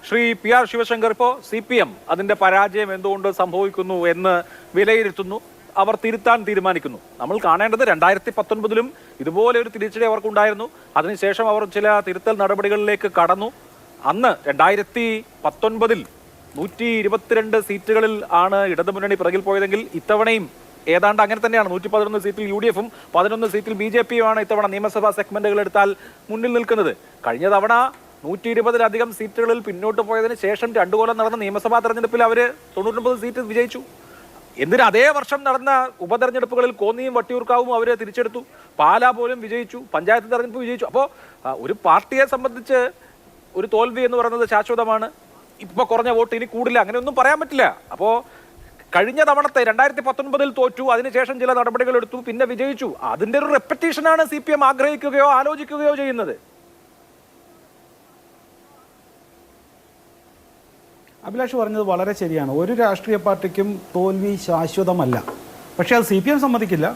Shri PR Sivasankar ഇപ്പോൾ CPM അതിന്റെ പരാജയം എന്തുകൊണ്ട് സംഭവിക്കുന്നു എന്ന് വിലയിരുത്തുന്നു. അവർ തിരുത്താൻ തീരുമാനിക്കുന്നു. നമ്മൾ കാണേണ്ടത് 2019 ഇതുപോലെ ഒരു തിരിച്ചടി അവർക്കുണ്ടായിരുന്നു. അതിനുശേഷം അവർ ചില തിരുത്തൽ നടപടികളിലേക്ക് കടന്നു. അന്ന് 2019 122 സീറ്റുകളിൽ ആണ് ഇടതുമുന്നണി പിറകിൽ പോയതെങ്കിൽ ഇത്തവണയും ഏതാണ്ട് അങ്ങനെ തന്നെയാണ്. 111 സീറ്റിൽ UDF-ഉം 11 സീറ്റിൽ BJP-യുമാണ് ഇത്തവണ നിയമസഭാ സെഗ്മെന്റുകൾ എടുത്താൽ മുന്നിൽ നിൽക്കുന്നത്. കഴിഞ്ഞ തവണ 120-ലധികം സീറ്റുകളിൽ പിന്നോട്ട് പോയതിനു ശേഷം 2 കൊല്ലം നടന്ന നിയമസഭാ തെരഞ്ഞെടുപ്പിൽ അവർ 99 സീറ്റ് വിജയിച്ചു. എന്തിന് അതേ വർഷം നടന്ന ഉപതെരഞ്ഞെടുപ്പുകളിൽ കോന്നിയും വട്ടിയൂർക്കാവും അവർ തിരിച്ചെടുത്തു. പാലാ പോലും വിജയിച്ചു. പഞ്ചായത്ത് തെരഞ്ഞെടുപ്പ് വിജയിച്ചു. അപ്പോൾ ഒരു പാർട്ടിയെ സംബന്ധിച്ച് ഒരു തോൽവി എന്ന് പറയുന്നത് ശാശ്വതമാണ്. ഇപ്പോൾ കുറഞ്ഞ വോട്ട് ഇനി കൂടില്ല, അങ്ങനെയൊന്നും പറയാൻ പറ്റില്ല. അപ്പോൾ കഴിഞ്ഞ തവണത്തെ 2019 തോറ്റു, അതിനുശേഷം ചില നടപടികൾ എടുത്തു, പിന്നെ വിജയിച്ചു. അതിൻ്റെ ഒരു റെപ്പറ്റീഷനാണ് CPM ആഗ്രഹിക്കുകയോ ആലോചിക്കുകയോ ചെയ്യുന്നത്. അഭിലാഷ് പറഞ്ഞത് വളരെ ശരിയാണ്. ഒരു രാഷ്ട്രീയ പാർട്ടിക്കും തോൽവി ശാശ്വതമല്ല. പക്ഷേ അത് CPM സമ്മതിക്കില്ല.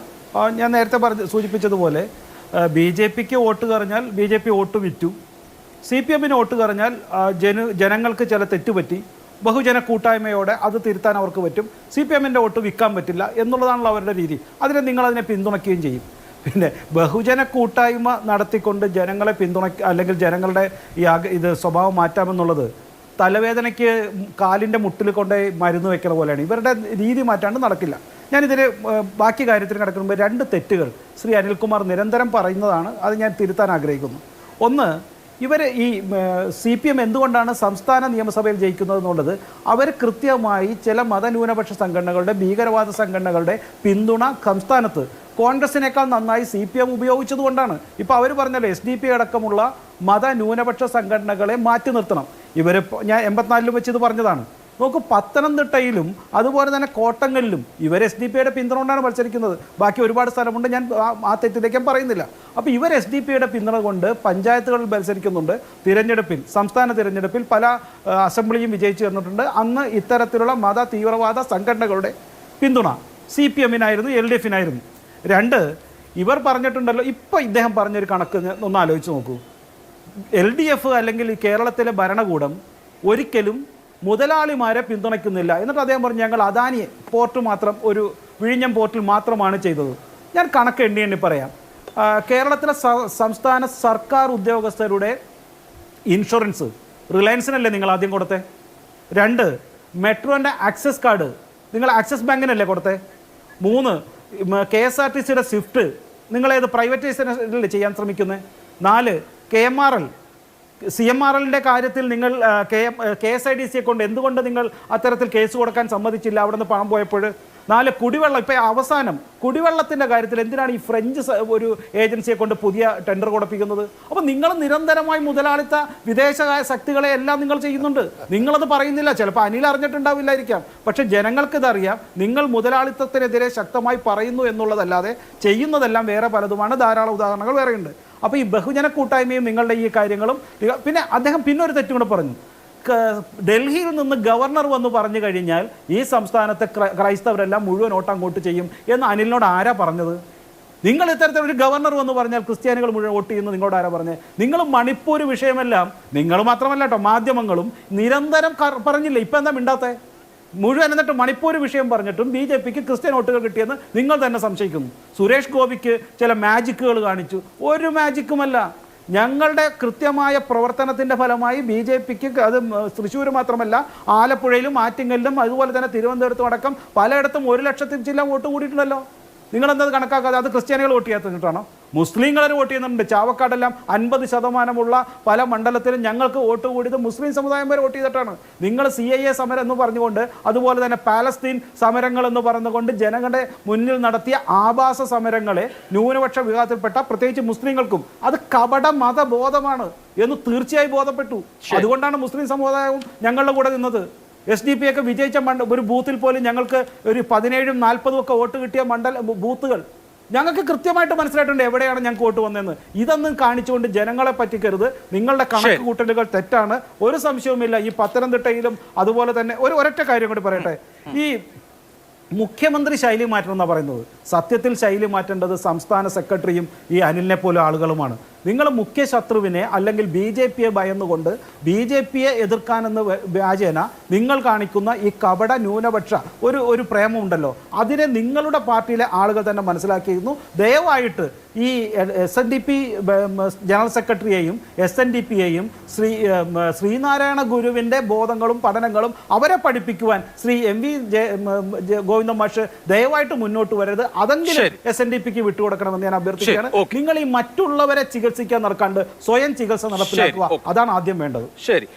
ഞാൻ നേരത്തെ സൂചിപ്പിച്ചതുപോലെ BJP-ക്ക് വോട്ട് കറിഞ്ഞാൽ BJP വോട്ട് വിറ്റു, CPM-ന് വോട്ട് കറിഞ്ഞാൽ ജനങ്ങൾക്ക് ചില തെറ്റുപറ്റി, ബഹുജന കൂട്ടായ്മയോടെ അത് തിരുത്താൻ അവർക്ക് പറ്റും. CPM-ൻ്റെ വോട്ട് വിൽക്കാൻ പറ്റില്ല എന്നുള്ളതാണല്ലോ അവരുടെ രീതി. നിങ്ങളതിനെ പിന്തുണയ്ക്കുകയും ചെയ്യും. പിന്നെ ബഹുജന കൂട്ടായ്മ നടത്തിക്കൊണ്ട് ജനങ്ങളെ അല്ലെങ്കിൽ ജനങ്ങളുടെ ഇത് സ്വഭാവം മാറ്റാമെന്നുള്ളത് തലവേദനയ്ക്ക് കാലിൻ്റെ മുട്ടിൽ കൊണ്ടുപോയി മരുന്ന് വെക്കുന്ന പോലെയാണ്. ഇവരുടെ രീതി മാറ്റാണ്ട് നടക്കില്ല. ഞാനിതിന് ബാക്കി കാര്യത്തിന് കിടക്കുമ്പോൾ 2 തെറ്റുകൾ ശ്രീ അനിൽകുമാർ നിരന്തരം പറയുന്നതാണ്. അത് ഞാൻ തിരുത്താൻ ആഗ്രഹിക്കുന്നു. ഒന്ന്, ഇവർ ഈ CPM എന്തുകൊണ്ടാണ് സംസ്ഥാന നിയമസഭയിൽ ജയിക്കുന്നത് എന്നുള്ളത് അവർ കൃത്യമായി ചില മതന്യൂനപക്ഷ സംഘടനകളുടെ, ഭീകരവാദ സംഘടനകളുടെ പിന്തുണ സംസ്ഥാനത്ത് കോൺഗ്രസിനേക്കാൾ നന്നായി CPM ഉപയോഗിച്ചതുകൊണ്ടാണ്. ഇപ്പോൾ അവർ പറഞ്ഞല്ലോ SDP അടക്കമുള്ള മതന്യൂനപക്ഷ സംഘടനകളെ മാറ്റി നിർത്തണം. ഞാൻ 84 വെച്ച് ഇത് പറഞ്ഞതാണ്. നോക്കൂ, പത്തനംതിട്ടയിലും അതുപോലെ തന്നെ കോട്ടങ്ങളിലും ഇവർ SDP-യുടെ പിന്തുണ കൊണ്ടാണ് മത്സരിക്കുന്നത്. ബാക്കി ഒരുപാട് സ്ഥലമുണ്ട്, ഞാൻ ആ തെറ്റിലേക്കും പറയുന്നില്ല. അപ്പോൾ ഇവർ SDP-യുടെ പിന്തുണ കൊണ്ട് പഞ്ചായത്തുകളിൽ മത്സരിക്കുന്നുണ്ട്. സംസ്ഥാന തിരഞ്ഞെടുപ്പിൽ പല അസംബ്ലിയും വിജയിച്ചു തന്നിട്ടുണ്ട്. അന്ന് ഇത്തരത്തിലുള്ള മത തീവ്രവാദ സംഘടനകളുടെ പിന്തുണ CPM-നായിരുന്നു, LDF-നായിരുന്നു. 2, ഇവർ പറഞ്ഞിട്ടുണ്ടല്ലോ, ഇപ്പോൾ ഇദ്ദേഹം പറഞ്ഞൊരു കണക്ക് ഒന്ന് ആലോചിച്ച് നോക്കൂ. LDF അല്ലെങ്കിൽ കേരളത്തിലെ ഭരണകൂടം ഒരിക്കലും മുതലാളിമാരെ പിന്തുണയ്ക്കുന്നില്ല. എന്നിട്ട് അദ്ദേഹം പറഞ്ഞു ഞങ്ങൾ അദാനിയെ പോർട്ട് മാത്രം, ഒരു വിഴിഞ്ഞം പോർട്ടിൽ മാത്രമാണ് ചെയ്തത്. ഞാൻ കണക്ക് എണ്ണി പറയാം. കേരളത്തിലെ സംസ്ഥാന സർക്കാർ ഉദ്യോഗസ്ഥരുടെ ഇൻഷുറൻസ് റിലയൻസിനല്ലേ നിങ്ങൾ ആദ്യം കൊടുത്തേ? 2, മെട്രോൻ്റെ ആക്സസ് കാർഡ് നിങ്ങൾ ആക്സിസ് ബാങ്കിനല്ലേ കൊടുത്തേ? 3, KSRTC-യുടെ സ്വിഫ്റ്റ് നിങ്ങളേത് പ്രൈവറ്റൈസേഷനിൽ ചെയ്യാൻ ശ്രമിക്കുന്നത്? 4, KMRL CMRL-ൻ്റെ കാര്യത്തിൽ നിങ്ങൾ KSIDC-യെ കൊണ്ട് എന്തുകൊണ്ട് നിങ്ങൾ അത്തരത്തിൽ കേസ് കൊടുക്കാൻ സമ്മതിച്ചില്ല അവിടെ നിന്ന് പണം പോയപ്പോൾ? 4, കുടിവെള്ളം. ഇപ്പോൾ അവസാനം കുടിവെള്ളത്തിൻ്റെ കാര്യത്തിൽ എന്തിനാണ് ഈ ഫ്രഞ്ച് ഒരു ഏജൻസിയെ കൊണ്ട് പുതിയ ടെൻഡർ കൊടുപ്പിക്കുന്നത്? അപ്പോൾ നിങ്ങൾ നിരന്തരമായി മുതലാളിത്ത വിദേശ ശക്തികളെ എല്ലാം നിങ്ങൾ ചെയ്യുന്നുണ്ട്. നിങ്ങളത് പറയുന്നില്ല. ചിലപ്പോൾ അനിൽ അറിഞ്ഞിട്ടുണ്ടാവില്ലായിരിക്കാം. പക്ഷേ ജനങ്ങൾക്കിതറിയാം. നിങ്ങൾ മുതലാളിത്തത്തിനെതിരെ ശക്തമായി പറയുന്നു എന്നുള്ളതല്ലാതെ ചെയ്യുന്നതെല്ലാം വേറെ പലതുമാണ്. ധാരാളം ഉദാഹരണങ്ങൾ വേറെയുണ്ട്. അപ്പോൾ ഈ ബഹുജന കൂട്ടായ്മയും നിങ്ങളുടെ ഈ കാര്യങ്ങളും. പിന്നെ അദ്ദേഹം പിന്നൊരു തെറ്റും കൂടെ പറഞ്ഞു. ഡൽഹിയിൽ നിന്ന് ഗവർണർ വന്ന് പറഞ്ഞു കഴിഞ്ഞാൽ ഈ സംസ്ഥാനത്തെ ക്രൈസ്തവരെല്ലാം മുഴുവൻ വോട്ട് അങ്ങോട്ട് ചെയ്യും എന്ന് അനിലിനോട് ആരാ പറഞ്ഞത്? നിങ്ങൾ ഇത്തരത്തിലൊരു ഗവർണർ വന്ന് പറഞ്ഞാൽ ക്രിസ്ത്യാനികൾ മുഴുവൻ വോട്ട് ചെയ്യുന്നു നിങ്ങളോട് ആരാ പറഞ്ഞത്? നിങ്ങൾ മണിപ്പൂർ വിഷയമെല്ലാം നിങ്ങൾ മാത്രമല്ല കേട്ടോ, മാധ്യമങ്ങളും നിരന്തരം പറഞ്ഞില്ലേ? ഇപ്പം എന്താ മിണ്ടാത്തേ? മുഴുവൻ എന്നിട്ട് മണിപ്പൂർ വിഷയം പറഞ്ഞിട്ടും BJP-ക്ക് ക്രിസ്ത്യൻ വോട്ടുകൾ കിട്ടിയെന്ന് നിങ്ങൾ തന്നെ സംശയിക്കുന്നു. സുരേഷ് ഗോപിക്ക് ചില മാജിക്കുകൾ കാണിച്ചു. ഒരു മാജിക്കുമല്ല. ഞങ്ങളുടെ കൃത്യമായ പ്രവർത്തനത്തിൻ്റെ ഫലമായി BJP-ക്ക് അത് തൃശ്ശൂർ മാത്രമല്ല ആലപ്പുഴയിലും ആറ്റിങ്ങലിലും അതുപോലെ തന്നെ തിരുവനന്തപുരത്തും അടക്കം പലയിടത്തും 1 ലക്ഷത്തിൽ ചില വോട്ട് കൂടിയിട്ടുണ്ടല്ലോ. നിങ്ങളെന്തത് കണക്കാക്കാതെ? അത് ക്രിസ്ത്യാനികൾ വോട്ട് ചെയ്യാത്തതിട്ടാണോ? മുസ്ലിങ്ങൾ വോട്ട് ചെയ്യുന്നുണ്ട്. ചാവക്കാടെല്ലാം 50% പല മണ്ഡലത്തിലും ഞങ്ങൾക്ക് വോട്ട് കൂടിയത് മുസ്ലിം സമുദായം വരെ വോട്ട് ചെയ്തിട്ടാണ്. നിങ്ങൾ CIA സമരം എന്ന് പറഞ്ഞുകൊണ്ട്, അതുപോലെ തന്നെ പാലസ്തീൻ സമരങ്ങൾ എന്ന് പറഞ്ഞുകൊണ്ട് ജനങ്ങളുടെ മുന്നിൽ നടത്തിയ ആഭാസ സമരങ്ങളെ ന്യൂനപക്ഷ വിഭാഗത്തിൽപ്പെട്ട പ്രത്യേകിച്ച് മുസ്ലിങ്ങൾക്കും അത് കപട മതബോധമാണ് എന്ന് തീർച്ചയായും ബോധപ്പെട്ടു. അതുകൊണ്ടാണ് മുസ്ലിം സമുദായവും ഞങ്ങളുടെ കൂടെ നിന്നത്. SDP-യൊക്കെ വിജയിച്ച ഒരു ബൂത്തിൽ പോലും ഞങ്ങൾക്ക് ഒരു 17ഉം 40ഉം ഒക്കെ വോട്ട് കിട്ടിയ ബൂത്തുകൾ ഞങ്ങൾക്ക് കൃത്യമായിട്ട് മനസ്സിലായിട്ടുണ്ട് എവിടെയാണ് ഞങ്ങൾക്ക് വോട്ട് വന്നതെന്ന്. ഇതൊന്നും കാണിച്ചുകൊണ്ട് ജനങ്ങളെ പറ്റിക്കരുത്. നിങ്ങളുടെ കണക്ക് കൂട്ടലുകൾ തെറ്റാണ്, ഒരു സംശയവുമില്ല. ഈ പത്തനംതിട്ടയിലും അതുപോലെ തന്നെ ഒരൊറ്റ കാര്യം കൂടി പറയട്ടെ. ഈ മുഖ്യമന്ത്രി ശൈലി മാറ്റണം എന്നാണ് പറയുന്നത്. സത്യത്തിൽ ശൈലി മാറ്റേണ്ടത് സംസ്ഥാന സെക്രട്ടറിയും ഈ അനിലിനെ പോലെ ആളുകളുമാണ്. നിങ്ങൾ മുഖ്യ ശത്രുവിനെ അല്ലെങ്കിൽ BJP-യെ ഭയന്നുകൊണ്ട് BJP-യെ എതിർക്കാനെന്ന് വ്യാജേന നിങ്ങൾ കാണിക്കുന്ന ഈ കപട ന്യൂനപക്ഷ ഒരു പ്രേമമുണ്ടല്ലോ, അതിനെ നിങ്ങളുടെ പാർട്ടിയിലെ ആളുകൾ തന്നെ മനസ്സിലാക്കിയിരുന്നു. ദയവായിട്ട് ഈ SNDP ജനറൽ സെക്രട്ടറിയെയും SNDP-യെയും ശ്രീനാരായണ ഗുരുവിൻ്റെ ബോധങ്ങളും പഠനങ്ങളും അവരെ പഠിപ്പിക്കുവാൻ ശ്രീ MV ഗോവിന്ദൻ മാഷ് ദയവായിട്ട് മുന്നോട്ട് വരരുത്. അതെങ്കിലും SNDP-ക്ക് വിട്ടുകൊടുക്കണമെന്ന് ഞാൻ അഭ്യർത്ഥിക്കുകയാണ്. നിങ്ങൾ ഈ മറ്റുള്ളവരെ ചികിത്സിക്കാൻ നടക്കാണ്ട് സ്വയം ചികിത്സ നടപ്പിലാക്കുക, അതാണ് ആദ്യം വേണ്ടത്. ശരി.